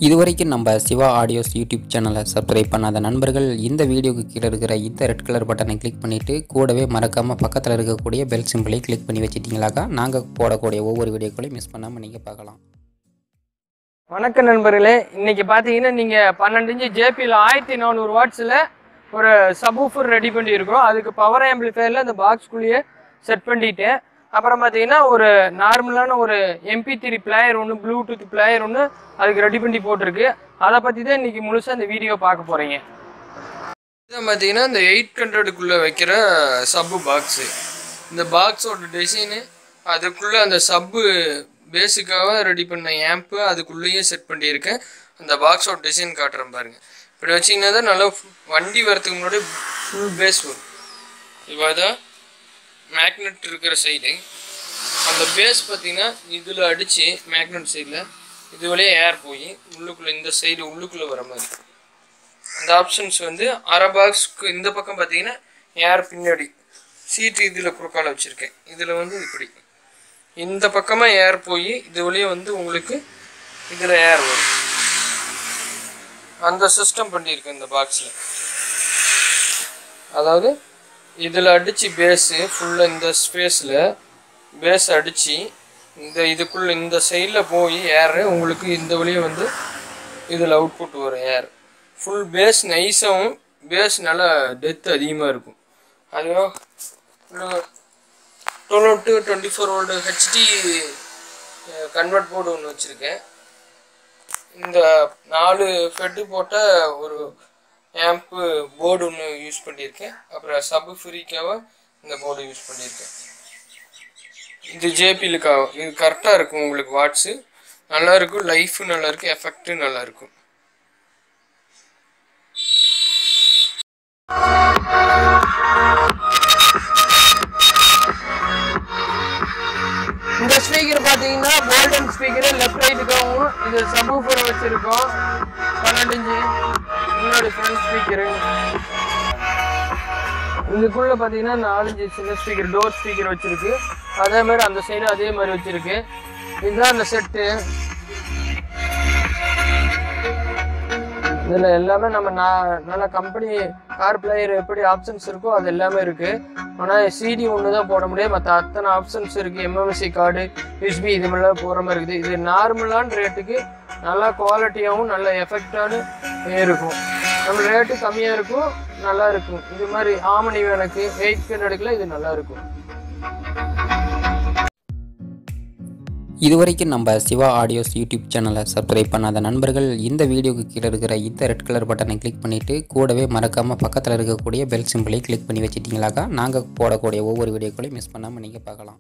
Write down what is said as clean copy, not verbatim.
இதுவரைக்கும் நம்ம Siva audios YouTube சேனலை சப்ஸ்கிரைப் பண்ணாத நண்பர்கள் இந்த வீடியோக்கு கீழே இருக்கிற இந்த ரெட் கலர் பட்டனை கிளிக் பண்ணிவிட்டு கூடவே மறக்காமல் பக்கத்தில் இருக்கக்கூடிய பெல் சிம்பிளை கிளிக் பண்ணி வச்சிட்டிங்களாக்கா நாங்கள் போடக்கூடிய ஒவ்வொரு வீடியோக்களையும் மிஸ் பண்ணாமல் நீங்கள் பார்க்கலாம். வணக்கம் நண்பர்களே, இன்னைக்கு பார்த்தீங்கன்னா நீங்கள் 12 இன்ச்சு JBL 1400 வாட்ஸில் ஒரு சப்வூஃபர் ரெடி பண்ணியிருக்கோம். அதுக்கு பவர் ஆம்பிளிஃபையரில் அந்த பாக்ஸ்குள்ளேயே செட் பண்ணிட்டேன். அப்புறம் பார்த்தீங்கன்னா ஒரு நார்மலான ஒரு MP3 பிளேயர் ஒன்று, ப்ளூடூத் பிளேயர் ஒன்று அதுக்கு ரெடி பண்ணி போட்டிருக்கு. அதை பற்றி தான் இன்றைக்கி முழுசாக இந்த வீடியோ பார்க்க போகிறீங்க. இதான் பார்த்தீங்கன்னா இந்த 800க்குள்ளே வைக்கிற சப்பு பாக்ஸு. இந்த பாக்ஸோட டிசைனு அதுக்குள்ளே அந்த சப்பு பேசிக்காக ரெடி பண்ண ஆம்பு அதுக்குள்ளேயே செட் பண்ணியிருக்கேன். அந்த பாக்ஸோட டிசைன் காட்டுறேன் பாருங்கள். இப்படி வச்சிங்கன்னா தான் நல்லா வண்டி வரத்துக்கு முன்னாடி ஃபுல் பேஸ் வரும். இப்போ தான் மேக்னெட் இருக்கிற சைடு அந்த பேஸ் பார்த்தீங்கன்னா இதில் அடித்து மேக்னெட் சைடில் இது வழியாக ஏர் போய் உள்ளுக்குள்ளே இந்த சைடு உள்ளுக்குள்ளே வர மாதிரி அந்த ஆப்ஷன்ஸ் வந்து அரை பாக்ஸ்க்கு இந்த பக்கம் பார்த்தீங்கன்னா ஏர் பின்னாடி சீட்டு இதில் குறுக்கால வச்சுருக்கேன். இதில் வந்து இப்படி இந்த பக்கமாக ஏர் போய் இது வழியாக வந்து உங்களுக்கு இதில் ஏர் வரும். அந்த சிஸ்டம் பண்ணியிருக்கேன் இந்த பாக்ஸில். அதாவது இதில் அடித்து பேஸு ஃபுல்லாக இந்த ஸ்பேஸில் பேஸ் அடித்து இதுக்குள்ளே இந்த சைடில் போய் ஏர் உங்களுக்கு இந்த வழியை வந்து இதில் அவுட்புட் வரும். ஏர் ஃபுல் பேஸ் நைஸாகவும் பேஸ் நல்லா டெப்த் அதிகமாக இருக்கும். அதுவும் 12 to 24 volt HD convert board ஒன்று வச்சுருக்கேன். இந்த 4 ஃபெட்டு போட்ட ஒரு ஆம்பு போர்டு ஒன்று யூஸ் பண்ணியிருக்கேன். அப்புறம் சப்பு ஃப்ரீக்காக இந்த போர்டு யூஸ் பண்ணியிருக்கேன். இது JBLக்காக. இது கரெக்டாக இருக்கும் உங்களுக்கு. வாட்ஸு நல்லாயிருக்கும், லைஃபு நல்லாயிருக்கும், எஃபெக்ட்டு நல்லாயிருக்கும். இந்த ஸ்பீக்கர் பார்த்தீங்கன்னா கோல்டன் ஸ்பீக்கரு லெஃப்ட் ரைட்டுக்காகவும் இது சப்வூஃபர் வச்சுருக்கோம். 12 இன்ச்சு முன்னாடி ஃப்ரண்ட் ஸ்பீக்கரு. இதுக்குள்ளே பார்த்தீங்கன்னா 4 இன்ச்சு சின்ன ஸ்பீக்கர் டோர் ஸ்பீக்கர் வச்சுருக்கு. அதே மாதிரி அந்த சைடு அதே மாதிரி வச்சுருக்கு. இதுதான் அந்த செட்டு. இதில் எல்லாமே நம்ம நல்ல கம்பெனி கார் பிளேயர் எப்படி ஆப்ஷன்ஸ் இருக்கோ அது எல்லாமே இருக்குது. ஆனால் CD ஒன்று தான் போட முடியும். மற்ற அத்தனை ஆப்ஷன்ஸ் இருக்குது. MMC கார்டு, USB இது மாதிரிலாம் போகிற மாதிரி இருக்குது. இது நார்மலான ரேட்டுக்கு நல்லா குவாலிட்டியாகவும் நல்ல எஃபெக்டான இருக்கும். நம்ம ரேட்டு கம்மியாக இருக்கும், நல்லா இருக்கும். இது மாதிரி ஆமணி எனக்கு 800 இது நல்லா இருக்கும். இதுவரைக்கும் நம்ம சிவா ஆடியோஸ் யூடியூப் சேனலை சப்ஸ்கிரைப் பண்ணாத நண்பர்கள் இந்த வீடியோக்கு கீழே இருக்கிற இந்த ரெட் கலர் பட்டனை கிளிக் பண்ணிவிட்டு கூடவே மறக்காமல் பக்கத்தில் இருக்கக்கூடிய பெல் சிம்பிளை கிளிக் பண்ணி வச்சிட்டிங்களாக்கா நாங்கள் போடக்கூடிய ஒவ்வொரு வீடியோக்களையும் மிஸ் பண்ணாமல் நீங்கள் பார்க்கலாம்.